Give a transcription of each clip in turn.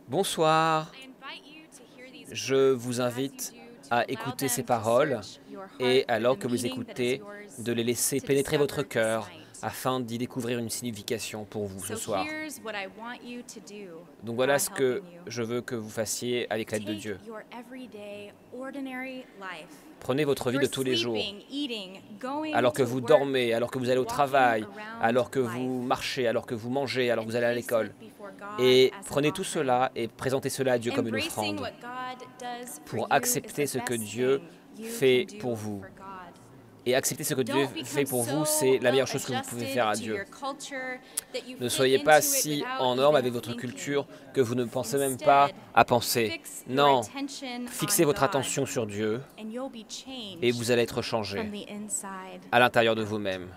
Bonsoir, je vous invite à écouter ces paroles et alors que vous écoutez, de les laisser pénétrer votre cœur afin d'y découvrir une signification pour vous ce soir. Donc voilà ce que je veux que vous fassiez avec l'aide de Dieu. Prenez votre vie de tous les jours, alors que vous dormez, alors que vous allez au travail, alors que vous marchez, alors que vous mangez, alors que vous allez à l'école. Et prenez tout cela et présentez cela à Dieu comme une offrande pour accepter ce que Dieu fait pour vous. Et accepter ce que Dieu fait pour vous, c'est la meilleure chose que vous pouvez faire à Dieu. Ne soyez pas si en norme avec votre culture que vous ne pensez même pas à penser. Non, fixez votre attention sur Dieu et vous allez être changé à l'intérieur de vous-même.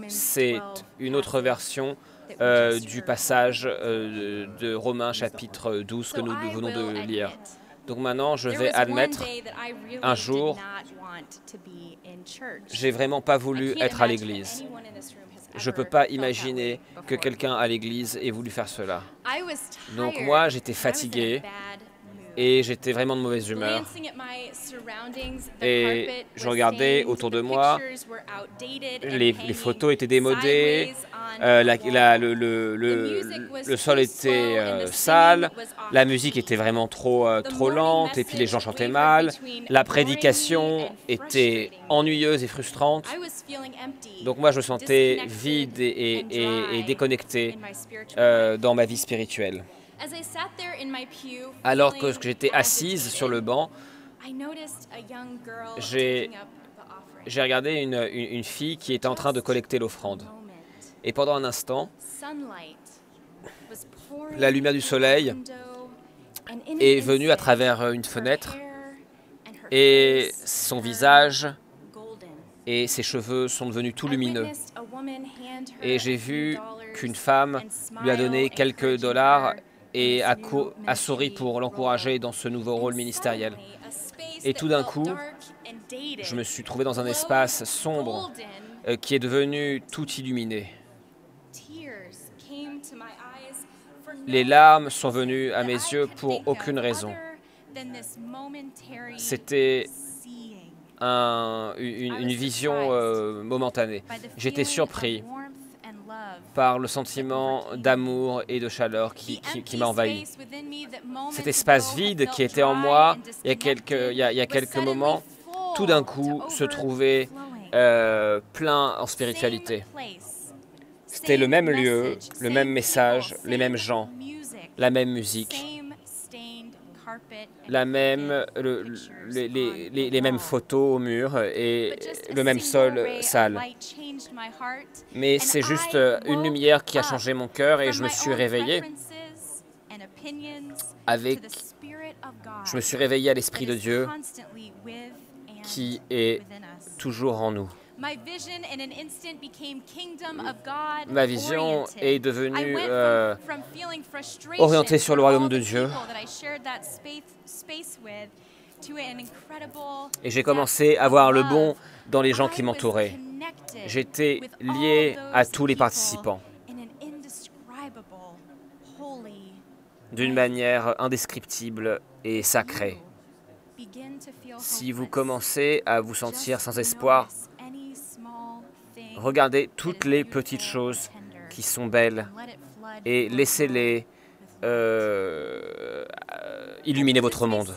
C'est une autre version du passage de Romains chapitre 12 que nous venons de lire. Donc maintenant, je vais admettre, un jour, j'ai vraiment pas voulu être à l'église. Je ne peux pas imaginer que quelqu'un à l'église ait voulu faire cela. Donc moi, j'étais fatigué et j'étais vraiment de mauvaise humeur. Et je regardais autour de moi, les photos étaient démodées, le sol était sale, la musique était vraiment trop lente et puis les gens chantaient mal, la prédication était ennuyeuse et frustrante. Donc moi je me sentais vide et déconnecté dans ma vie spirituelle. Alors que j'étais assise sur le banc, j'ai regardé une fille qui était en train de collecter l'offrande. Et pendant un instant, la lumière du soleil est venue à travers une fenêtre et son visage et ses cheveux sont devenus tout lumineux. Et j'ai vu qu'une femme lui a donné quelques dollars et a souri pour l'encourager dans ce nouveau rôle ministériel. Et tout d'un coup, je me suis trouvé dans un espace sombre qui est devenu tout illuminé. Les larmes sont venues à mes yeux pour aucune raison. C'était une vision momentanée. J'étais surpris par le sentiment d'amour et de chaleur qui m'a envahi. Cet espace vide qui était en moi il y a quelques moments, tout d'un coup se trouvait plein en spiritualité. C'était le même lieu, le même message, les mêmes gens, la même musique, les mêmes photos au mur et le même sol sale. Mais c'est juste une lumière qui a changé mon cœur et je me suis réveillé je me suis réveillé à l'Esprit de Dieu qui est toujours en nous. Ma vision est devenue orientée sur le royaume de Dieu. Et j'ai commencé à voir le bon dans les gens qui m'entouraient. J'étais lié à tous les participants d'une manière indescriptible et sacrée. Si vous commencez à vous sentir sans espoir, regardez toutes les petites choses qui sont belles et laissez-les illuminer votre monde.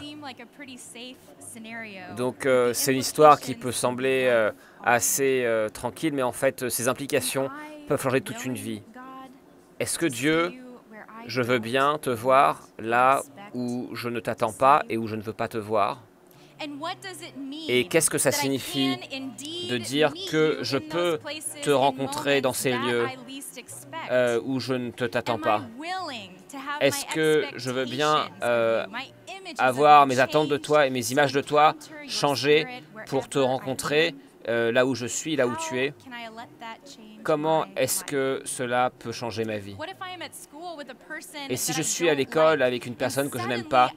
Donc c'est une histoire qui peut sembler assez tranquille, mais en fait ses implications peuvent changer toute une vie. Est-ce que Dieu, je veux bien te voir là où je ne t'attends pas et où je ne veux pas te voir? Et qu'est-ce que ça signifie de dire que je peux te rencontrer dans ces lieux où je ne t'attends pas? Est-ce que je veux bien avoir mes attentes de toi et mes images de toi changées pour te rencontrer là où je suis, là où tu es, comment est-ce que cela peut changer ma vie? Et si je suis à l'école avec une personne que je n'aime pas,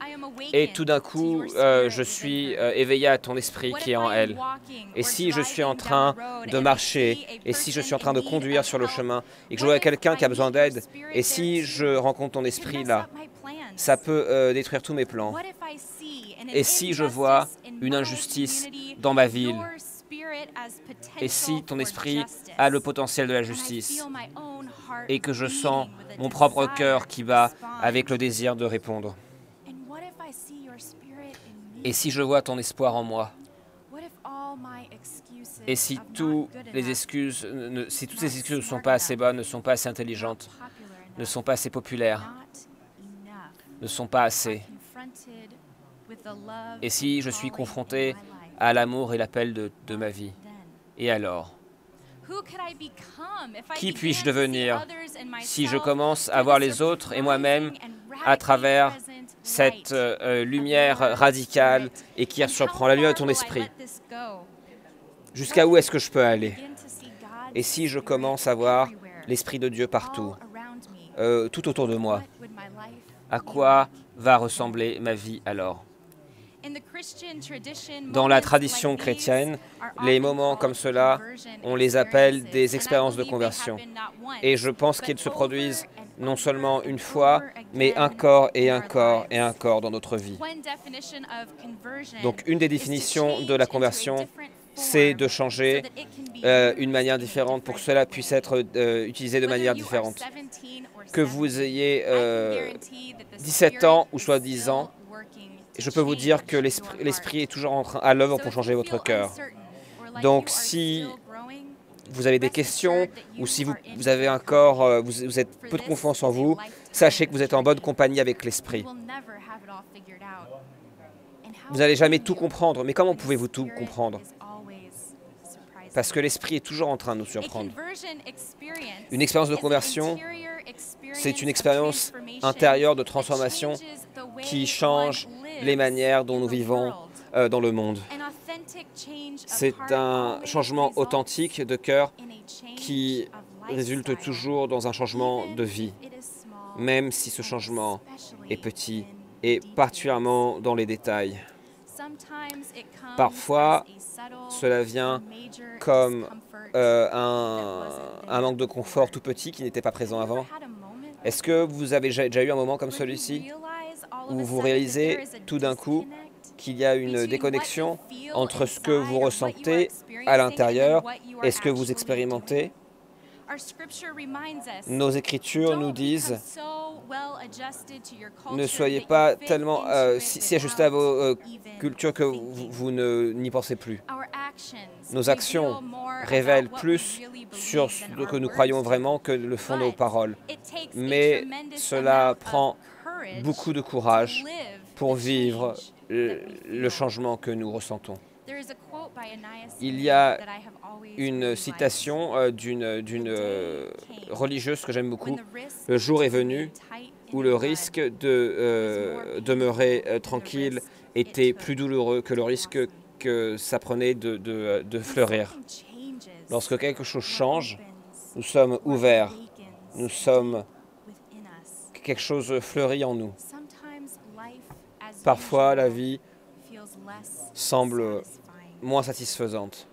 et tout d'un coup, je suis éveillé à ton esprit qui est en elle, et si je suis en train de marcher, et si je suis en train de conduire sur le chemin, et que je vois quelqu'un qui a besoin d'aide, et si je rencontre ton esprit là, ça peut détruire tous mes plans. Et si je vois une injustice dans ma ville, et si ton esprit a le potentiel de la justice, et que je sens mon propre cœur qui bat avec le désir de répondre, et si je vois ton espoir en moi, et si toutes les excuses ne sont pas assez bonnes, ne sont pas assez intelligentes, ne sont pas assez populaires, ne sont pas assez, et si je suis confronté à l'amour et l'appel de ma vie, et alors, qui puis-je devenir si je commence à voir les autres et moi-même à travers cette lumière radicale et qui surprend la lumière de ton esprit? Jusqu'à où est-ce que je peux aller? Et si je commence à voir l'Esprit de Dieu partout, tout autour de moi, à quoi va ressembler ma vie alors? Dans la tradition chrétienne, les moments comme cela, on les appelle des expériences de conversion. Et je pense qu'ils se produisent non seulement une fois, mais encore et encore et encore dans notre vie. Donc une des définitions de la conversion, c'est de changer une manière différente pour que cela puisse être utilisé de manière différente. Que vous ayez 17 ans ou soit 10 ans, je peux vous dire que l'esprit est toujours à l'œuvre pour changer votre cœur. Donc si vous avez des questions ou si vous avez encore, vous êtes peu de confiance en vous, sachez que vous êtes en bonne compagnie avec l'esprit. Vous n'allez jamais tout comprendre, mais comment pouvez-vous tout comprendre? Parce que l'esprit est toujours en train de nous surprendre. Une expérience de conversion, c'est une expérience intérieure de transformation qui change les manières dont nous vivons dans le monde. C'est un changement authentique de cœur qui résulte toujours dans un changement de vie, même si ce changement est petit et particulièrement dans les détails. Parfois, cela vient comme un manque de confort tout petit qui n'était pas présent avant. Est-ce que vous avez déjà eu un moment comme celui-ci où vous réalisez tout d'un coup qu'il y a une déconnexion entre ce que vous ressentez à l'intérieur et ce que vous expérimentez? Nos Écritures nous disent ne soyez pas tellement si ajustés à vos cultures que vous n'y pensez plus. Nos actions révèlent plus sur ce que nous croyons vraiment que le fond de nos paroles. Mais cela prend beaucoup de courage pour vivre le changement que nous ressentons. Il y a une citation d'une religieuse que j'aime beaucoup. Le jour est venu où le risque de demeurer tranquille était plus douloureux que le risque que ça prenait de fleurir. Lorsque quelque chose change, nous sommes ouverts, nous sommes quelque chose fleurit en nous. Parfois, la vie semble moins satisfaisante.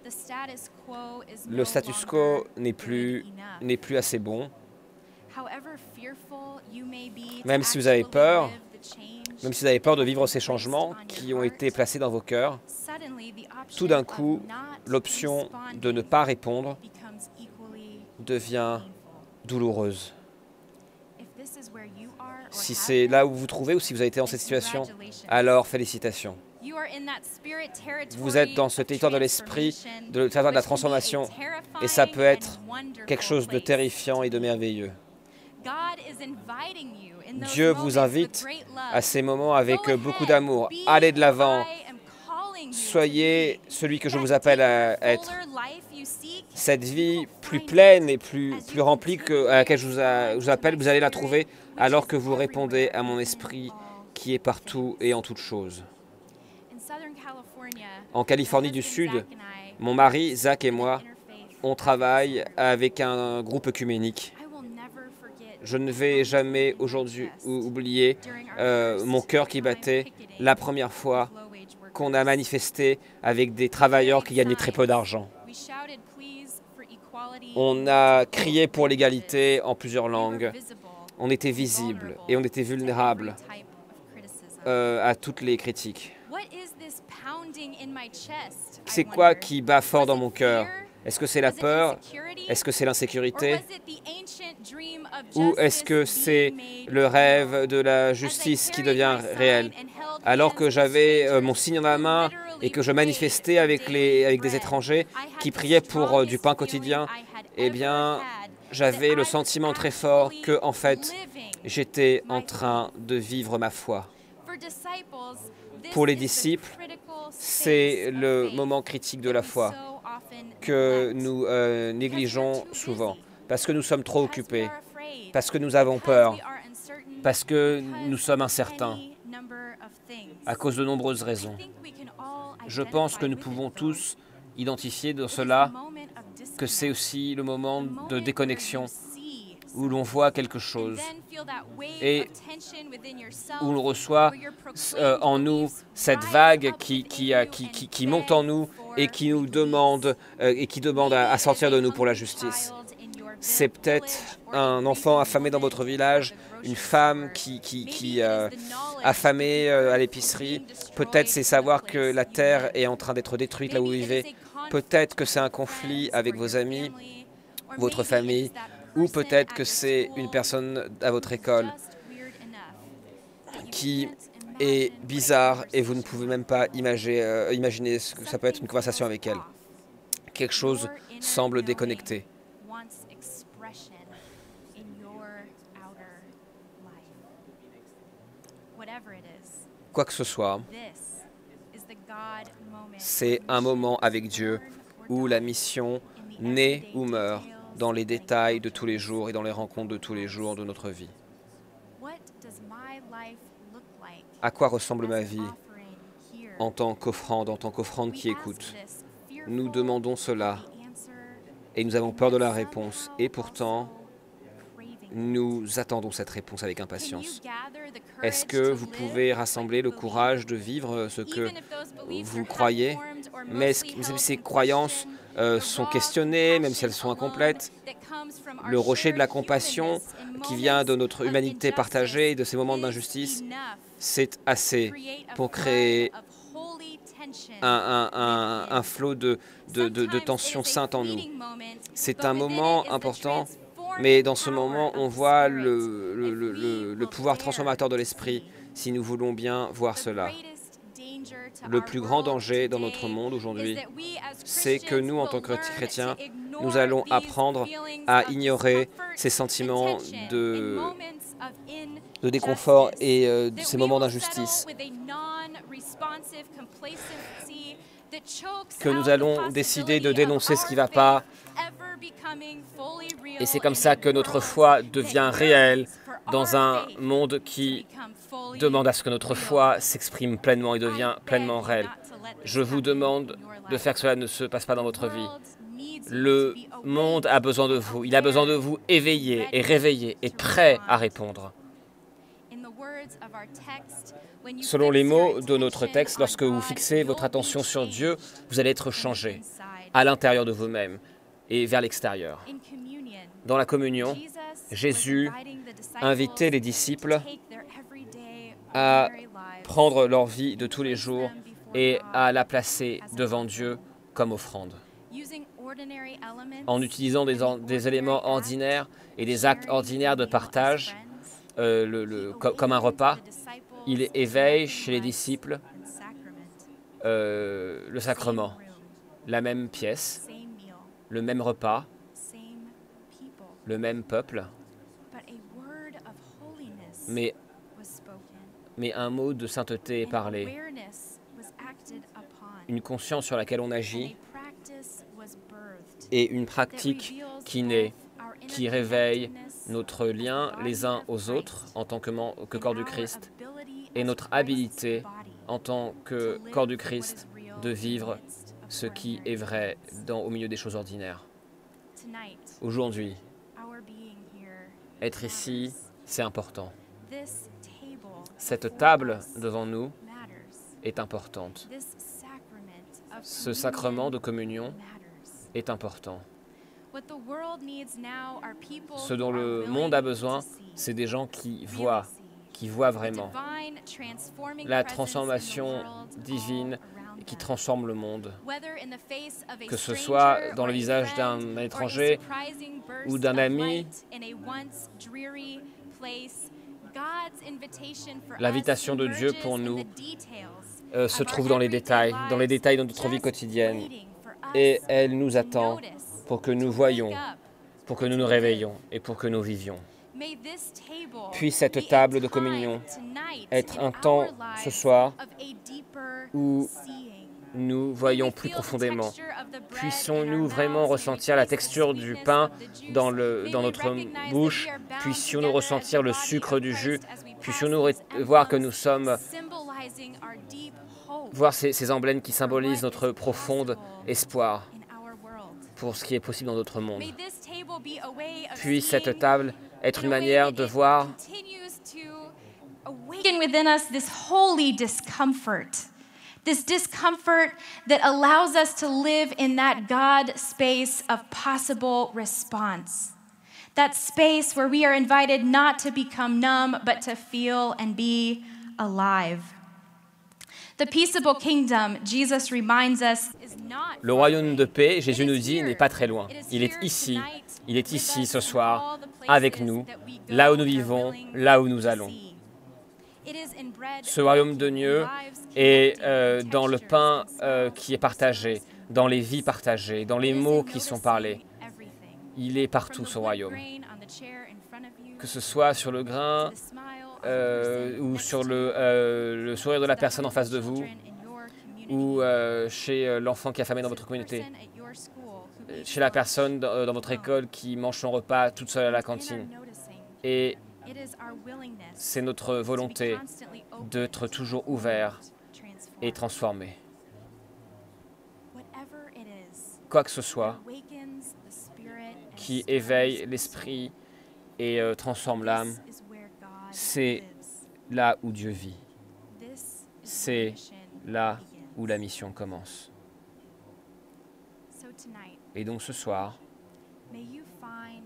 Le status quo n'est plus assez bon. Même si vous avez peur, de vivre ces changements qui ont été placés dans vos cœurs, tout d'un coup, l'option de ne pas répondre devient douloureuse. Si c'est là où vous vous trouvez ou si vous avez été dans cette situation, alors félicitations. Vous êtes dans ce territoire de l'esprit, de la transformation, et ça peut être quelque chose de terrifiant et de merveilleux. Dieu vous invite à ces moments avec beaucoup d'amour. Allez de l'avant. Soyez celui que je vous appelle à être. Cette vie plus pleine et plus remplie à laquelle je vous appelle, vous allez la trouver alors que vous répondez à mon esprit qui est partout et en toutes choses. En Californie du Sud, Mon mari, Zach et moi, on travaille avec un groupe œcuménique. Je ne vais jamais aujourd'hui oublier mon cœur qui battait la première fois qu'on a manifesté avec des travailleurs qui gagnaient très peu d'argent. On a crié pour l'égalité en plusieurs langues. On était visible et on était vulnérable à toutes les critiques. C'est quoi qui bat fort dans mon cœur? Est-ce que c'est la peur? Est-ce que c'est l'insécurité? Ou est-ce que c'est le rêve de la justice qui devient réel? Alors que j'avais mon signe dans ma main et que je manifestais avec des étrangers qui priaient pour du pain quotidien, eh bien, j'avais le sentiment très fort que, en fait, j'étais en train de vivre ma foi. Pour les disciples, c'est le moment critique de la foi que nous négligeons souvent, parce que nous sommes trop occupés, parce que nous avons peur, parce que nous sommes incertains, à cause de nombreuses raisons. Je pense que nous pouvons tous identifier dans cela que c'est aussi le moment de déconnexion, où l'on voit quelque chose et où l'on reçoit en nous cette vague qui monte en nous et qui nous demande à sortir de nous pour la justice. C'est peut-être un enfant affamé dans votre village, une femme qui affamée à l'épicerie. Peut-être c'est savoir que la terre est en train d'être détruite là où vous vivez. Peut-être que c'est un conflit avec vos amis, votre famille, ou peut-être que c'est une personne à votre école qui est bizarre et vous ne pouvez même pas imaginer ce que ça peut être une conversation avec elle. Quelque chose semble déconnecté. Quoi que ce soit, c'est un moment avec Dieu où la mission naît ou meurt dans les détails de tous les jours et dans les rencontres de tous les jours de notre vie. À quoi ressemble ma vie en tant qu'offrande qui écoute? Nous demandons cela et nous avons peur de la réponse. Et pourtant, nous attendons cette réponse avec impatience. Est-ce que vous pouvez rassembler le courage de vivre ce que vous croyez? Mais ces croyances sont questionnées, même si elles sont incomplètes. Le rocher de la compassion qui vient de notre humanité partagée et de ces moments d'injustice, c'est assez pour créer un flot de tension sainte en nous. C'est un moment important, mais dans ce moment, on voit le pouvoir transformateur de l'esprit, si nous voulons bien voir cela. Le plus grand danger dans notre monde aujourd'hui, c'est que nous, en tant que chrétiens, nous allons apprendre à ignorer ces sentiments de déconfort et ces moments d'injustice. Que nous allons décider de dénoncer ce qui ne va pas. Et c'est comme ça que notre foi devient réelle dans un monde qui demande à ce que notre foi s'exprime pleinement et devient pleinement réelle. Je vous demande de faire que cela ne se passe pas dans votre vie. Le monde a besoin de vous. Il a besoin de vous éveillés et réveillés et prêts à répondre. Selon les mots de notre texte, lorsque vous fixez votre attention sur Dieu, vous allez être changé à l'intérieur de vous-même et vers l'extérieur. Dans la communion, Jésus invitait les disciples à prendre leur vie de tous les jours et à la placer devant Dieu comme offrande. En utilisant des éléments ordinaires et des actes ordinaires de partage, comme un repas, il éveille chez les disciples le sacrement, la même pièce, le même repas, le même peuple, mais un mot de sainteté est parlé, une conscience sur laquelle on agit et une pratique qui naît, qui réveille notre lien les uns aux autres en tant que corps du Christ et notre habilité en tant que corps du Christ de vivre ce qui est vrai au milieu des choses ordinaires. Aujourd'hui, être ici, c'est important. Cette table devant nous est importante. Ce sacrement de communion est important. Ce dont le monde a besoin, c'est des gens qui voient vraiment la transformation divine qui transforme le monde. Que ce soit dans le visage d'un étranger ou d'un ami, l'invitation de Dieu pour nous se trouve dans les détails de notre vie quotidienne. Et elle nous attend pour que nous voyions, pour que nous nous réveillions et pour que nous vivions. Puis cette table de communion être un temps ce soir où nous voyons plus profondément. Puissions-nous vraiment ressentir la texture du pain dans notre bouche, puissions-nous ressentir le sucre du jus, puissions-nous voir que nous sommes, voir ces emblèmes qui symbolisent notre profond espoir pour ce qui est possible dans notre monde. Puis cette table être une manière de voir within us this holy discomfort. This discomfort that allows us to live in that God space of possible response. That space where we are invited not to become numb, but to feel and be alive. The peaceable kingdom, Jesus reminds us, is not. Le royaume de paix, Jésus nous dit, n'est pas très loin. Il est ici ce soir, avec nous, là où nous vivons, là où nous allons. Ce royaume de Dieu est dans le pain qui est partagé, dans les vies partagées, dans les mots qui sont parlés. Il est partout, ce royaume. Que ce soit sur le grain ou sur le sourire de la personne en face de vous, ou chez l'enfant qui a faim dans votre communauté, chez la personne dans votre école qui mange son repas toute seule à la cantine. Et c'est notre volonté d'être toujours ouvert et transformé. Quoi que ce soit qui éveille l'esprit et transforme l'âme, c'est là où Dieu vit. C'est là où la mission commence. Et donc ce soir,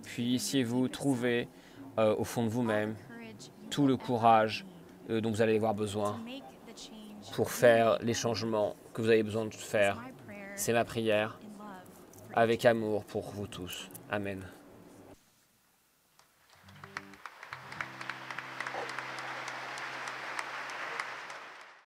puissiez-vous trouver au fond de vous-même tout le courage dont vous allez avoir besoin pour faire les changements que vous avez besoin de faire. C'est ma prière, avec amour pour vous tous. Amen.